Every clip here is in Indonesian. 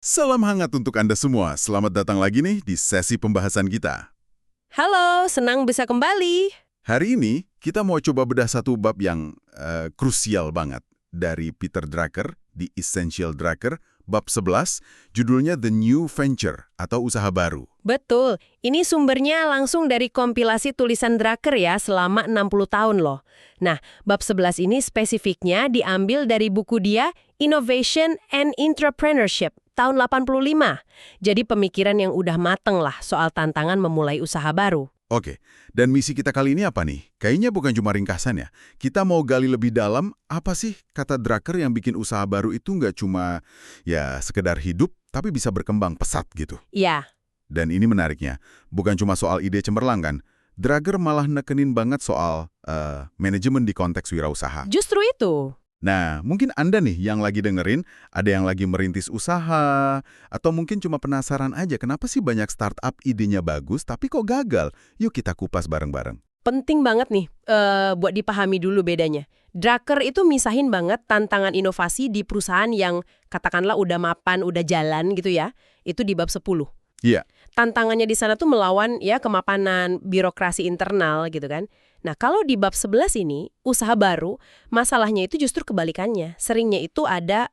Salam hangat untuk Anda semua. Selamat datang lagi nih di sesi pembahasan kita. Halo, senang bisa kembali. Hari ini kita mau coba bedah satu bab yang krusial banget dari Peter Drucker di Essential Drucker, bab 11, judulnya The New Venture atau usaha baru. Betul, ini sumbernya langsung dari kompilasi tulisan Drucker ya selama 60 tahun loh. Nah, bab 11 ini spesifiknya diambil dari buku dia Innovation and Entrepreneurship tahun 85. Jadi pemikiran yang udah mateng lah soal tantangan memulai usaha baru. Oke, dan misi kita kali ini apa nih? Kayaknya bukan cuma ringkasan ya. Kita mau gali lebih dalam, apa sih kata Drucker yang bikin usaha baru itu nggak cuma ya sekedar hidup, tapi bisa berkembang pesat gitu. Ya, Dan ini menariknya, bukan cuma soal ide cemerlang kan. Drucker malah nekenin banget soal manajemen di konteks wirausaha. justru itu. Nah, mungkin Anda nih yang lagi dengerin, ada yang lagi merintis usaha, atau mungkin cuma penasaran aja kenapa sih banyak startup idenya bagus tapi kok gagal? Yuk kita kupas bareng-bareng. Penting banget nih buat dipahami dulu bedanya. Drucker itu misahin banget tantangan inovasi di perusahaan yang katakanlah udah mapan, udah jalan gitu ya. Itu di bab 10. Iya, Tantangannya di sana tuh melawan ya kemapanan birokrasi internal gitu kan. Nah, kalau di bab 11 ini, usaha baru, masalahnya itu justru kebalikannya. Seringnya itu ada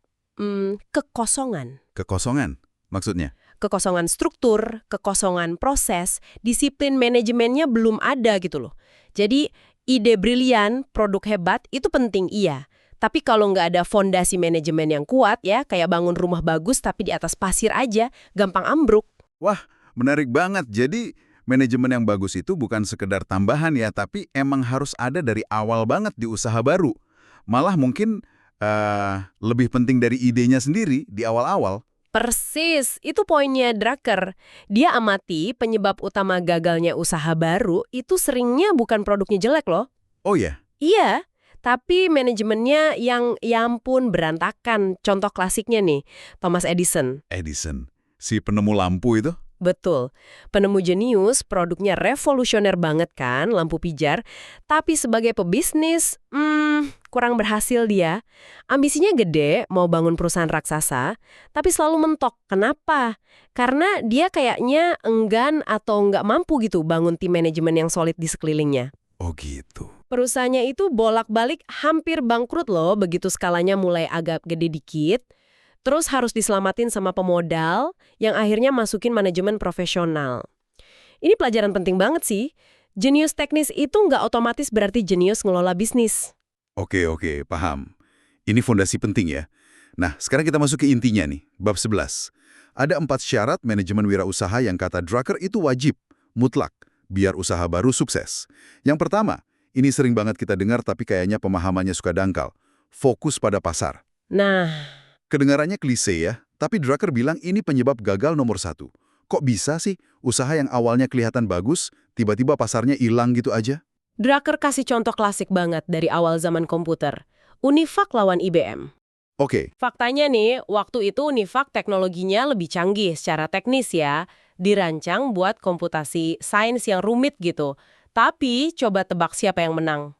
kekosongan. kekosongan maksudnya. Kekosongan struktur, kekosongan proses, disiplin manajemennya belum ada gitu loh. Jadi, ide brilian, produk hebat, itu penting iya. Tapi kalau nggak ada fondasi manajemen yang kuat ya, kayak bangun rumah bagus tapi di atas pasir aja, gampang ambruk. Wah, menarik banget. Jadi, manajemen yang bagus itu bukan sekedar tambahan ya, tapi emang harus ada dari awal banget di usaha baru. Malah mungkin lebih penting dari idenya sendiri di awal-awal. Persis, itu poinnya Drucker. Dia amati penyebab utama gagalnya usaha baru itu seringnya bukan produknya jelek loh. Oh ya, Iya, tapi manajemennya yang ya ampun berantakan. Contoh klasiknya nih, Thomas Edison. Edison, si penemu lampu itu. Betul, penemu jenius, produknya revolusioner banget kan, lampu pijar. Tapi sebagai pebisnis, kurang berhasil dia. Ambisinya gede, mau bangun perusahaan raksasa, tapi selalu mentok. Kenapa? Karena dia kayaknya enggan atau nggak mampu gitu bangun tim manajemen yang solid di sekelilingnya. Oh gitu. Perusahaannya itu bolak-balik hampir bangkrut loh, begitu skalanya mulai agak gede dikit. Terus harus diselamatin sama pemodal yang akhirnya masukin manajemen profesional. Ini pelajaran penting banget sih. Jenius teknis itu nggak otomatis berarti jenius ngelola bisnis. Oke, paham. Ini fondasi penting ya. Nah, sekarang kita masuk ke intinya nih, bab 11. Ada 4 syarat manajemen wirausaha yang kata Drucker itu wajib, mutlak, biar usaha baru sukses. Yang pertama, ini sering banget kita dengar tapi kayaknya pemahamannya suka dangkal. Fokus pada pasar. Nah, Kedengarannya klise ya, tapi Drucker bilang ini penyebab gagal nomor 1. Kok bisa sih usaha yang awalnya kelihatan bagus, tiba-tiba pasarnya hilang gitu aja? Drucker kasih contoh klasik banget dari awal zaman komputer. Univac lawan IBM. Oke, Faktanya nih, waktu itu Univac teknologinya lebih canggih secara teknis ya. Dirancang buat komputasi sains yang rumit gitu. Tapi coba tebak siapa yang menang?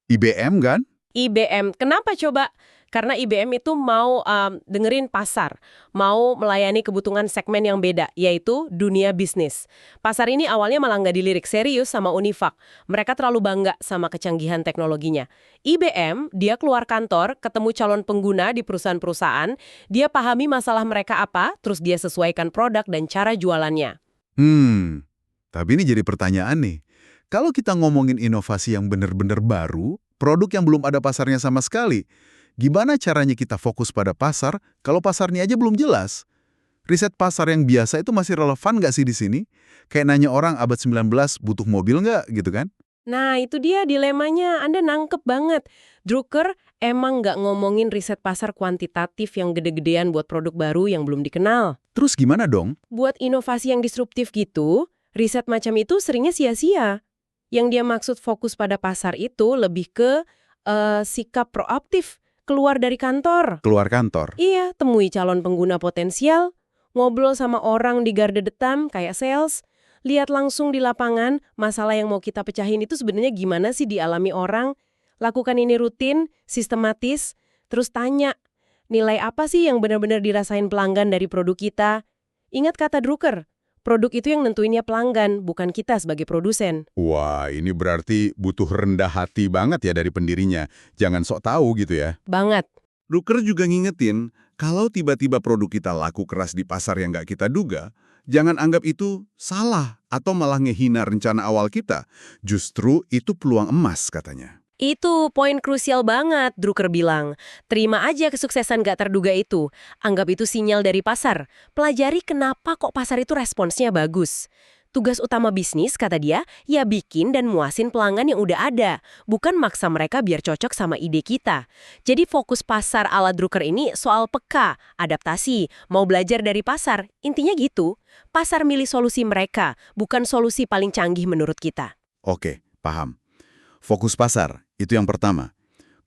IBM kan? IBM. Kenapa coba? Karena IBM itu mau dengerin pasar, mau melayani kebutuhan segmen yang beda, yaitu dunia bisnis. Pasar ini awalnya malah nggak dilirik serius sama Univac. Mereka terlalu bangga sama kecanggihan teknologinya. IBM, dia keluar kantor, ketemu calon pengguna di perusahaan-perusahaan, dia pahami masalah mereka apa, terus dia sesuaikan produk dan cara jualannya. Tapi ini jadi pertanyaan nih. Kalau kita ngomongin inovasi yang benar-benar baru, produk yang belum ada pasarnya sama sekali, gimana caranya kita fokus pada pasar kalau pasarnya aja belum jelas? Riset pasar yang biasa itu masih relevan nggak sih di sini? Kayak nanya orang abad 19 butuh mobil nggak gitu kan? Nah, itu dia dilemanya. Anda nangkep banget. Drucker emang nggak ngomongin riset pasar kuantitatif yang gede-gedean buat produk baru yang belum dikenal. Terus gimana dong? Buat inovasi yang disruptif gitu, riset macam itu seringnya sia-sia. Yang dia maksud fokus pada pasar itu lebih ke sikap proaktif, keluar dari kantor. Keluar kantor. Iya, temui calon pengguna potensial, ngobrol sama orang di garda depan kayak sales, lihat langsung di lapangan masalah yang mau kita pecahin itu sebenarnya gimana sih dialami orang. Lakukan ini rutin, sistematis, terus tanya, Nilai apa sih yang benar-benar dirasain pelanggan dari produk kita? Ingat kata Drucker, produk itu yang nentuinnya pelanggan, bukan kita sebagai produsen. Wah, ini berarti butuh rendah hati banget ya dari pendirinya. Jangan sok tahu gitu ya. Banget. Drucker juga ngingetin, kalau tiba-tiba produk kita laku keras di pasar yang nggak kita duga, jangan anggap itu salah atau malah ngehina rencana awal kita. Justru itu peluang emas katanya. Itu poin krusial banget, Drucker bilang. Terima aja kesuksesan gak terduga itu. Anggap itu sinyal dari pasar. Pelajari kenapa kok pasar itu responsnya bagus. Tugas utama bisnis, kata dia, ya bikin dan muasin pelanggan yang udah ada. Bukan maksa mereka biar cocok sama ide kita. Jadi fokus pasar ala Drucker ini soal peka, adaptasi, mau belajar dari pasar. Intinya gitu, pasar milih solusi mereka, bukan solusi paling canggih menurut kita. Oke, paham. Fokus pasar, itu yang pertama.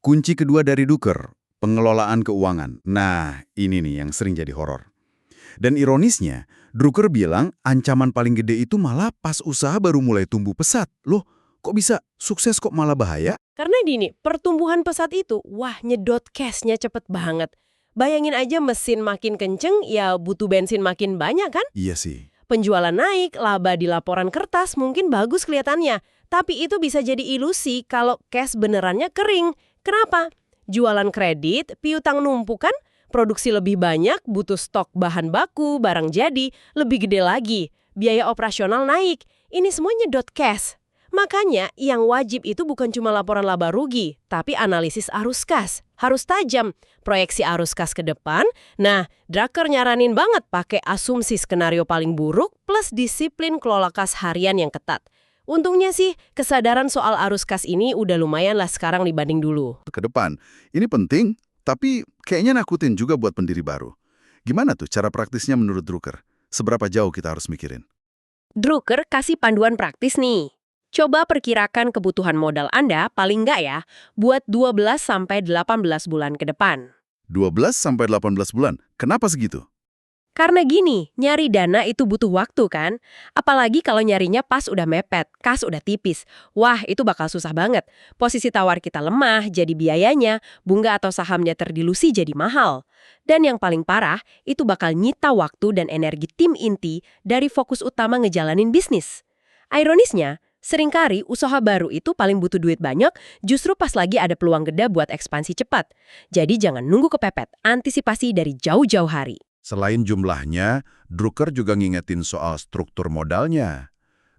Kunci kedua dari Drucker, pengelolaan keuangan. Nah, ini nih yang sering jadi horor. Dan ironisnya, Drucker bilang ancaman paling gede itu malah pas usaha baru mulai tumbuh pesat. Loh, kok bisa? Sukses kok malah bahaya? Karena gini, pertumbuhan pesat itu, wah nyedot cashnya cepet banget. Bayangin aja mesin makin kenceng, ya butuh bensin makin banyak kan? Iya sih. Penjualan naik, laba di laporan kertas mungkin bagus kelihatannya. Tapi itu bisa jadi ilusi kalau cash benerannya kering. Kenapa? Jualan kredit, piutang numpuk kan? Produksi lebih banyak, butuh stok bahan baku, barang jadi, lebih gede lagi. Biaya operasional naik. Ini semua nyedot cash. Makanya yang wajib itu bukan cuma laporan laba rugi, tapi analisis arus kas. Harus tajam, proyeksi arus kas ke depan. Nah, Drucker nyaranin banget pakai asumsi skenario paling buruk plus disiplin kelola kas harian yang ketat. Untungnya sih, kesadaran soal arus kas ini udah lumayan lah sekarang dibanding dulu. Ke depan, ini penting, tapi kayaknya nakutin juga buat pendiri baru. Gimana tuh cara praktisnya menurut Drucker? Seberapa jauh kita harus mikirin? Drucker kasih panduan praktis nih. Coba perkirakan kebutuhan modal Anda paling nggak ya, buat 12-18 bulan ke depan. 12-18 bulan. Kenapa segitu? Karena gini, nyari dana itu butuh waktu kan? Apalagi kalau nyarinya pas udah mepet, kas udah tipis. Wah, itu bakal susah banget. Posisi tawar kita lemah, jadi biayanya, bunga atau sahamnya terdilusi jadi mahal. Dan yang paling parah, itu bakal nyita waktu dan energi tim inti dari fokus utama ngejalanin bisnis. Ironisnya, seringkali usaha baru itu paling butuh duit banyak justru pas lagi ada peluang gede buat ekspansi cepat. Jadi jangan nunggu kepepet, antisipasi dari jauh-jauh hari. Selain jumlahnya, Drucker juga ngingetin soal struktur modalnya.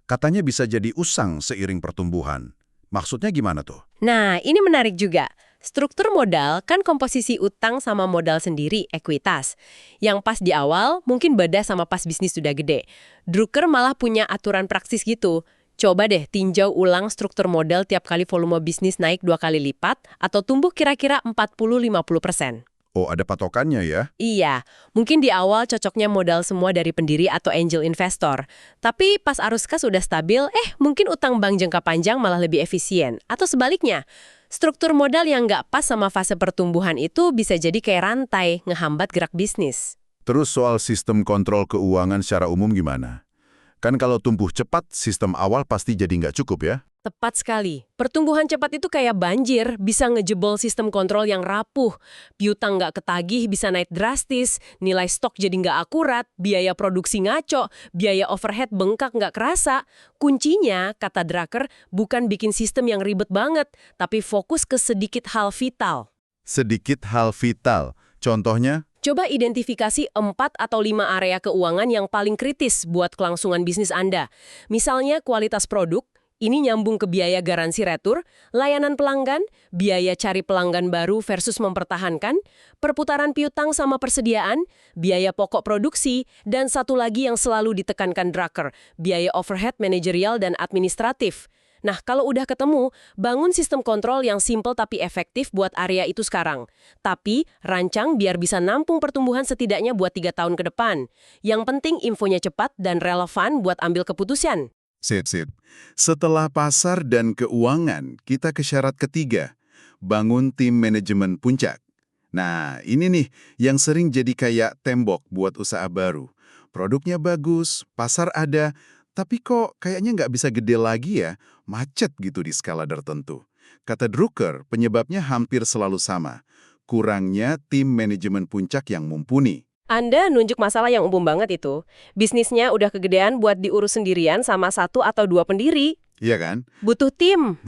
Katanya bisa jadi usang seiring pertumbuhan. Maksudnya gimana tuh? Nah, ini menarik juga. Struktur modal kan komposisi utang sama modal sendiri, ekuitas. Yang pas di awal mungkin beda sama pas bisnis sudah gede. Drucker malah punya aturan praksis gitu. Coba deh tinjau ulang struktur modal tiap kali volume bisnis naik 2 kali lipat atau tumbuh kira-kira 40-50%. Oh, ada patokannya ya? Iya, mungkin di awal cocoknya modal semua dari pendiri atau angel investor. Tapi pas arus kas sudah stabil, mungkin utang bank jangka panjang malah lebih efisien. Atau sebaliknya, struktur modal yang nggak pas sama fase pertumbuhan itu bisa jadi kayak rantai, ngehambat gerak bisnis. Terus soal sistem kontrol keuangan secara umum gimana? Kan kalau tumbuh cepat, sistem awal pasti jadi nggak cukup ya? Tepat sekali. Pertumbuhan cepat itu kayak banjir, bisa ngejebol sistem kontrol yang rapuh. Piutang nggak ketagih bisa naik drastis, nilai stok jadi nggak akurat, biaya produksi ngaco, biaya overhead bengkak nggak kerasa. Kuncinya, kata Drucker, bukan bikin sistem yang ribet banget, tapi fokus ke sedikit hal vital. Sedikit hal vital. Contohnya? Coba identifikasi 4 atau 5 area keuangan yang paling kritis buat kelangsungan bisnis Anda. Misalnya kualitas produk, ini nyambung ke biaya garansi retur, layanan pelanggan, biaya cari pelanggan baru versus mempertahankan, perputaran piutang sama persediaan, biaya pokok produksi, dan satu lagi yang selalu ditekankan Drucker, biaya overhead manajerial dan administratif. Nah, kalau udah ketemu, bangun sistem kontrol yang simple tapi efektif buat area itu sekarang. Tapi, rancang biar bisa nampung pertumbuhan setidaknya buat 3 tahun ke depan. Yang penting infonya cepat dan relevan buat ambil keputusan. Sip. Setelah pasar dan keuangan, kita ke syarat ketiga. Bangun tim manajemen puncak. Nah, ini nih yang sering jadi kayak tembok buat usaha baru. Produknya bagus, pasar ada, tapi kok kayaknya nggak bisa gede lagi ya, macet gitu di skala tertentu. Kata Drucker, penyebabnya hampir selalu sama. kurangnya tim manajemen puncak yang mumpuni. Anda nunjuk masalah yang umum banget itu. Bisnisnya udah kegedean buat diurus sendirian sama 1 atau 2 pendiri. Iya kan? Butuh tim.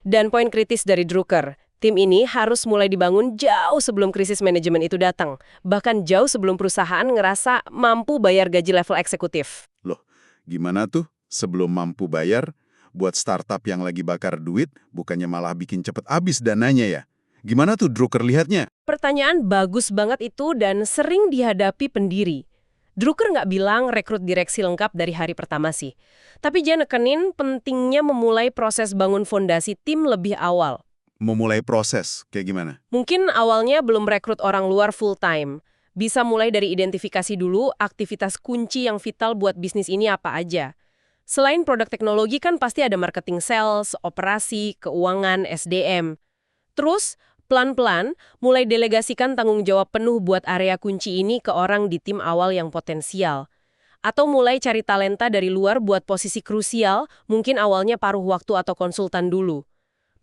Dan poin kritis dari Drucker, tim ini harus mulai dibangun jauh sebelum krisis manajemen itu datang. Bahkan jauh sebelum perusahaan ngerasa mampu bayar gaji level eksekutif. Loh, gimana tuh sebelum mampu bayar? Buat startup yang lagi bakar duit, bukannya malah bikin cepet habis dananya ya? Gimana tuh Drucker lihatnya? Pertanyaan bagus banget itu dan sering dihadapi pendiri. Drucker nggak bilang rekrut direksi lengkap dari hari pertama sih. Tapi dia nekenin pentingnya memulai proses bangun fondasi tim lebih awal. Memulai proses, kayak gimana? Mungkin awalnya belum rekrut orang luar full-time. Bisa mulai dari identifikasi dulu aktivitas kunci yang vital buat bisnis ini apa aja. Selain produk teknologi kan pasti ada marketing sales, operasi, keuangan, SDM. Terus, pelan-pelan mulai delegasikan tanggung jawab penuh buat area kunci ini ke orang di tim awal yang potensial. Atau mulai cari talenta dari luar buat posisi krusial, mungkin awalnya paruh waktu atau konsultan dulu.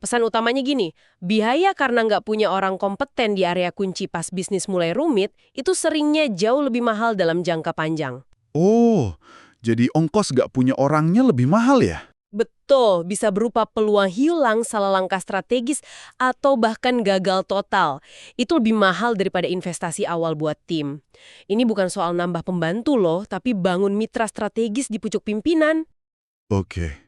Pesan utamanya gini, biaya karena nggak punya orang kompeten di area kunci pas bisnis mulai rumit, itu seringnya jauh lebih mahal dalam jangka panjang. Oh, jadi ongkos gak punya orangnya lebih mahal ya? Betul, bisa berupa peluang hilang, salah langkah strategis, atau bahkan gagal total. Itu lebih mahal daripada investasi awal buat tim. Ini bukan soal nambah pembantu loh, tapi bangun mitra strategis di pucuk pimpinan. Oke.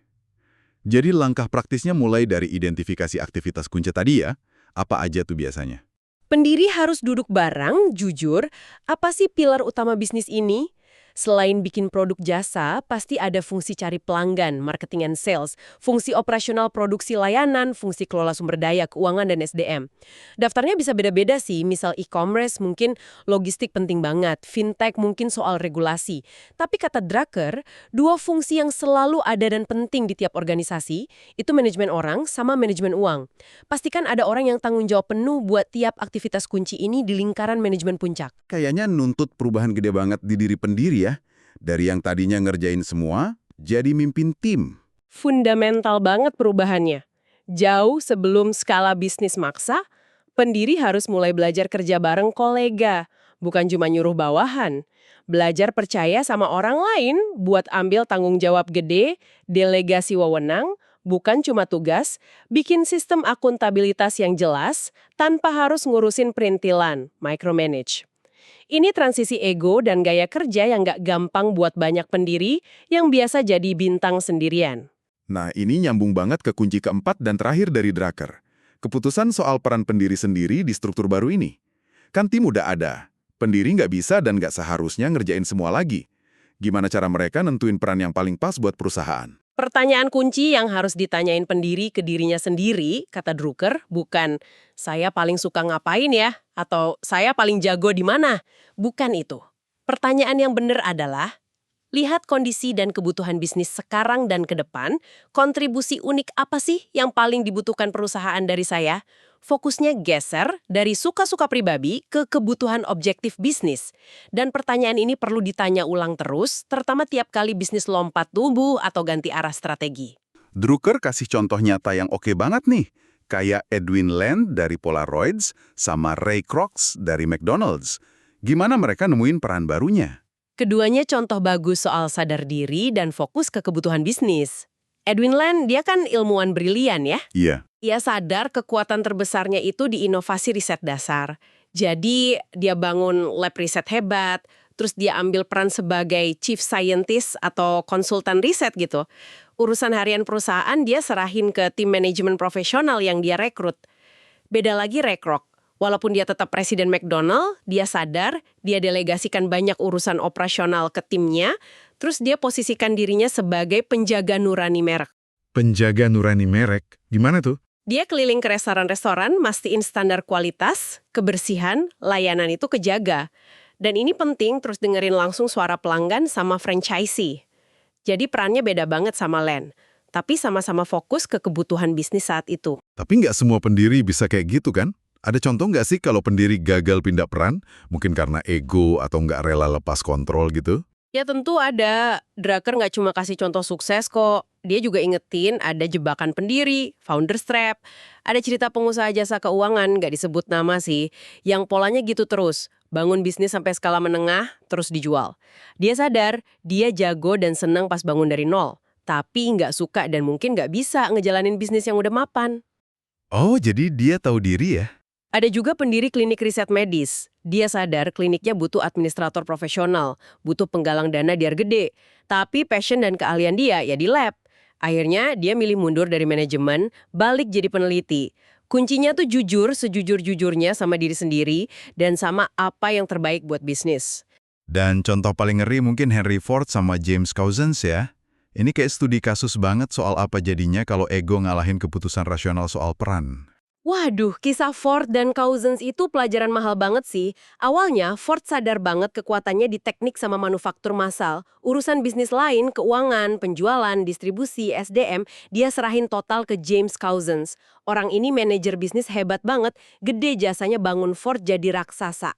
Jadi langkah praktisnya mulai dari identifikasi aktivitas kunci tadi ya? Apa aja tuh biasanya? Pendiri harus duduk bareng, jujur, apa sih pilar utama bisnis ini? Selain bikin produk jasa, pasti ada fungsi cari pelanggan, marketing and sales, fungsi operasional produksi layanan, fungsi kelola sumber daya, keuangan, dan SDM. Daftarnya bisa beda-beda sih, misal e-commerce mungkin logistik penting banget, fintech mungkin soal regulasi. Tapi kata Drucker, 2 fungsi yang selalu ada dan penting di tiap organisasi, itu manajemen orang sama manajemen uang. Pastikan ada orang yang tanggung jawab penuh buat tiap aktivitas kunci ini di lingkaran manajemen puncak. Kayaknya nuntut perubahan gede banget di diri pendiri ya. Dari yang tadinya ngerjain semua, jadi mimpin tim. Fundamental banget perubahannya. Jauh sebelum skala bisnis maksa, pendiri harus mulai belajar kerja bareng kolega, bukan cuma nyuruh bawahan. Belajar percaya sama orang lain buat ambil tanggung jawab gede, delegasi wewenang, bukan cuma tugas, bikin sistem akuntabilitas yang jelas tanpa harus ngurusin perintilan, micromanage. Ini transisi ego dan gaya kerja yang nggak gampang buat banyak pendiri yang biasa jadi bintang sendirian. Nah, ini nyambung banget ke kunci keempat dan terakhir dari Drucker. Keputusan soal peran pendiri sendiri di struktur baru ini. Kan tim udah ada. Pendiri nggak bisa dan nggak seharusnya ngerjain semua lagi. Gimana cara mereka nentuin peran yang paling pas buat perusahaan? Pertanyaan kunci yang harus ditanyain pendiri ke dirinya sendiri, kata Drucker, bukan saya paling suka ngapain ya, atau saya paling jago di mana. Bukan itu. Pertanyaan yang benar adalah, lihat kondisi dan kebutuhan bisnis sekarang dan ke depan, kontribusi unik apa sih yang paling dibutuhkan perusahaan dari saya? Fokusnya geser dari suka-suka pribadi ke kebutuhan objektif bisnis. Dan pertanyaan ini perlu ditanya ulang terus, terutama tiap kali bisnis lompat tumbuh atau ganti arah strategi. Drucker kasih contoh nyata yang oke banget nih. Kayak Edwin Land dari Polaroids sama Ray Kroc dari McDonald's. Gimana mereka nemuin peran barunya? Keduanya contoh bagus soal sadar diri dan fokus ke kebutuhan bisnis. Edwin Land, dia kan ilmuwan brilian ya. Iya. Ia sadar kekuatan terbesarnya itu di inovasi riset dasar. Jadi dia bangun lab riset hebat, terus dia ambil peran sebagai chief scientist atau konsultan riset gitu. Urusan harian perusahaan dia serahin ke tim manajemen profesional yang dia rekrut. Beda lagi Ray Kroc. Walaupun dia tetap presiden McDonald, dia sadar dia delegasikan banyak urusan operasional ke timnya, terus dia posisikan dirinya sebagai penjaga nurani merek. Penjaga nurani merek? Gimana tuh? Dia keliling ke restoran-restoran, mastiin standar kualitas, kebersihan, layanan itu kejaga. Dan ini penting terus dengerin langsung suara pelanggan sama franchisee. Jadi perannya beda banget sama Len, tapi sama-sama fokus ke kebutuhan bisnis saat itu. Tapi nggak semua pendiri bisa kayak gitu kan? Ada contoh nggak sih kalau pendiri gagal pindah peran? Mungkin karena ego atau nggak rela lepas kontrol gitu? Ya tentu ada. Drucker nggak cuma kasih contoh sukses kok. Dia juga ingetin ada jebakan pendiri, founder's trap. Ada cerita pengusaha jasa keuangan, nggak disebut nama sih, yang polanya gitu terus. Bangun bisnis sampai skala menengah, terus dijual. Dia sadar, dia jago dan senang pas bangun dari nol. Tapi nggak suka dan mungkin nggak bisa ngejalanin bisnis yang udah mapan. Oh, jadi dia tahu diri ya? Ada juga pendiri klinik riset medis. Dia sadar kliniknya butuh administrator profesional, butuh penggalang dana biar gede. Tapi passion dan keahlian dia ya di lab. Akhirnya dia milih mundur dari manajemen, balik jadi peneliti. Kuncinya tuh jujur sejujur-jujurnya sama diri sendiri dan sama apa yang terbaik buat bisnis. Dan contoh paling ngeri mungkin Henry Ford sama James Couzens ya. Ini kayak studi kasus banget soal apa jadinya kalau ego ngalahin keputusan rasional soal peran. Waduh, kisah Ford dan Couzens itu pelajaran mahal banget sih. Awalnya, Ford sadar banget kekuatannya di teknik sama manufaktur massal. Urusan bisnis lain, keuangan, penjualan, distribusi, SDM, dia serahin total ke James Couzens. Orang ini manajer bisnis hebat banget, gede jasanya bangun Ford jadi raksasa.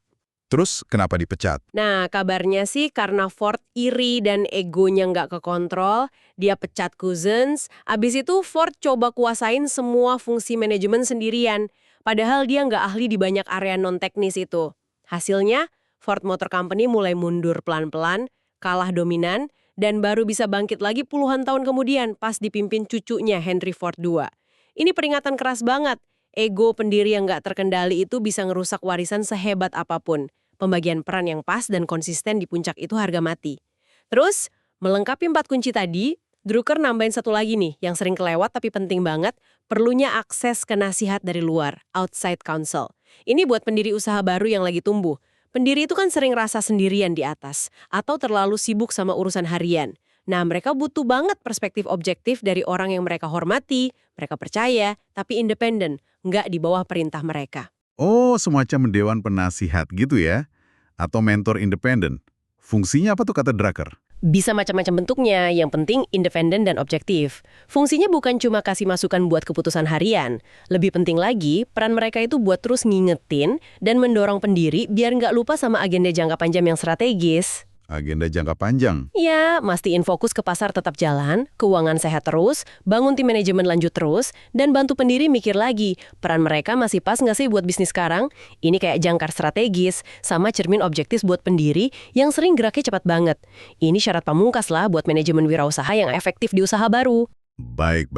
Terus kenapa dipecat? Nah, kabarnya sih karena Ford iri dan egonya nggak kekontrol, dia pecat Couzens. Abis itu Ford coba kuasain semua fungsi manajemen sendirian. Padahal dia nggak ahli di banyak area non-teknis itu. Hasilnya, Ford Motor Company mulai mundur pelan-pelan, kalah dominan, dan baru bisa bangkit lagi puluhan tahun kemudian pas dipimpin cucunya Henry Ford II. Ini peringatan keras banget. Ego pendiri yang nggak terkendali itu bisa ngerusak warisan sehebat apapun. Pembagian peran yang pas dan konsisten di puncak itu harga mati. Terus, melengkapi 4 kunci tadi, Drucker nambahin satu lagi nih, yang sering kelewat tapi penting banget, perlunya akses ke nasihat dari luar, outside counsel. Ini buat pendiri usaha baru yang lagi tumbuh. Pendiri itu kan sering rasa sendirian di atas, atau terlalu sibuk sama urusan harian. Nah, mereka butuh banget perspektif objektif dari orang yang mereka hormati, mereka percaya, tapi independen, nggak di bawah perintah mereka. Oh, semacam dewan penasihat gitu ya? Atau mentor independen. Fungsinya apa tuh kata Drucker? Bisa macam-macam bentuknya, yang penting independen dan objektif. Fungsinya bukan cuma kasih masukan buat keputusan harian. Lebih penting lagi, peran mereka itu buat terus ngingetin dan mendorong pendiri biar nggak lupa sama agenda jangka panjang yang strategis. Agenda jangka panjang. Ya, mastiin fokus ke pasar tetap jalan, keuangan sehat terus, bangun tim manajemen lanjut terus, dan bantu pendiri mikir lagi, peran mereka masih pas nggak sih buat bisnis sekarang? Ini kayak jangkar strategis, sama cermin objektif buat pendiri yang sering geraknya cepat banget. Ini syarat pamungkas lah buat manajemen wirausaha yang efektif di usaha baru. Baik.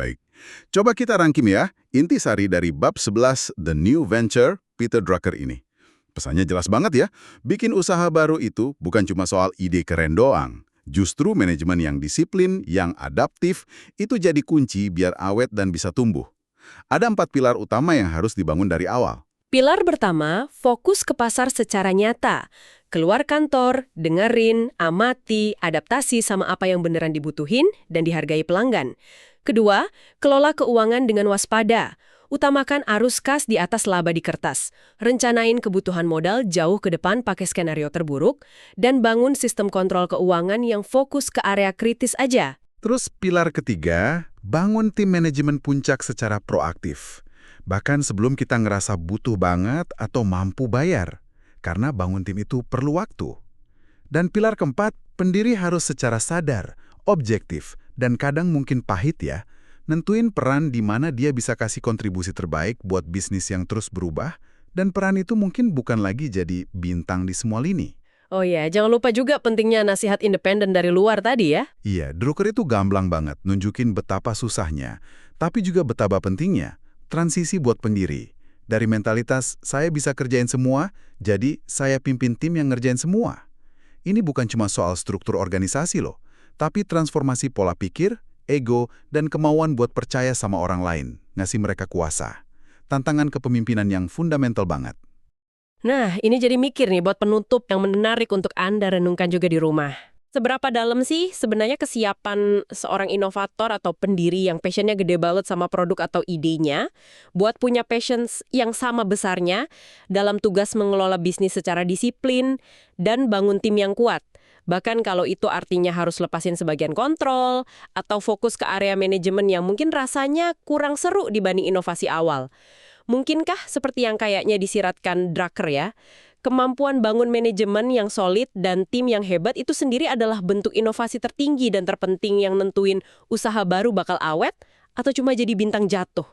Coba kita rangkim ya, intisari dari bab 11 The New Venture Peter Drucker ini. Pesannya jelas banget ya, bikin usaha baru itu bukan cuma soal ide keren doang. Justru manajemen yang disiplin, yang adaptif, itu jadi kunci biar awet dan bisa tumbuh. Ada 4 pilar utama yang harus dibangun dari awal. Pilar pertama, fokus ke pasar secara nyata. Keluar kantor, dengerin, amati, adaptasi sama apa yang beneran dibutuhin dan dihargai pelanggan. Kedua, kelola keuangan dengan waspada. Utamakan arus kas di atas laba di kertas. Rencanain kebutuhan modal jauh ke depan pakai skenario terburuk. Dan bangun sistem kontrol keuangan yang fokus ke area kritis aja. Terus pilar ketiga, bangun tim manajemen puncak secara proaktif. Bahkan sebelum kita ngerasa butuh banget atau mampu bayar. Karena bangun tim itu perlu waktu. Dan pilar keempat, pendiri harus secara sadar, objektif, dan kadang mungkin pahit ya, nentuin peran di mana dia bisa kasih kontribusi terbaik buat bisnis yang terus berubah, dan peran itu mungkin bukan lagi jadi bintang di semua lini. Oh ya, jangan lupa juga pentingnya nasihat independen dari luar tadi ya. Iya, Drucker itu gamblang banget nunjukin betapa susahnya, tapi juga betapa pentingnya transisi buat pendiri. Dari mentalitas, saya bisa kerjain semua, jadi saya pimpin tim yang ngerjain semua. Ini bukan cuma soal struktur organisasi loh, tapi transformasi pola pikir, ego, dan kemauan buat percaya sama orang lain, ngasih mereka kuasa. Tantangan kepemimpinan yang fundamental banget. Nah, ini jadi mikir nih buat penutup yang menarik untuk Anda renungkan juga di rumah. Seberapa dalam sih sebenarnya kesiapan seorang inovator atau pendiri yang passionnya gede banget sama produk atau idenya buat punya passion yang sama besarnya dalam tugas mengelola bisnis secara disiplin dan bangun tim yang kuat? Bahkan kalau itu artinya harus lepasin sebagian kontrol atau fokus ke area manajemen yang mungkin rasanya kurang seru dibanding inovasi awal. Mungkinkah seperti yang kayaknya disiratkan Drucker ya? kemampuan bangun manajemen yang solid dan tim yang hebat itu sendiri adalah bentuk inovasi tertinggi dan terpenting yang nentuin usaha baru bakal awet atau cuma jadi bintang jatuh.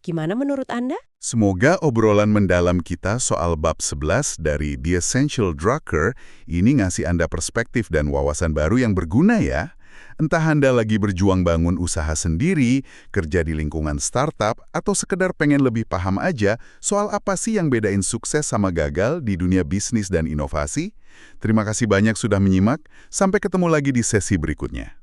Gimana menurut Anda? Semoga obrolan mendalam kita soal bab 11 dari The Essential Drucker ini ngasih Anda perspektif dan wawasan baru yang berguna ya. Entah Anda lagi berjuang bangun usaha sendiri, kerja di lingkungan startup, atau sekedar pengen lebih paham aja soal apa sih yang bedain sukses sama gagal di dunia bisnis dan inovasi. Terima kasih banyak sudah menyimak, sampai ketemu lagi di sesi berikutnya.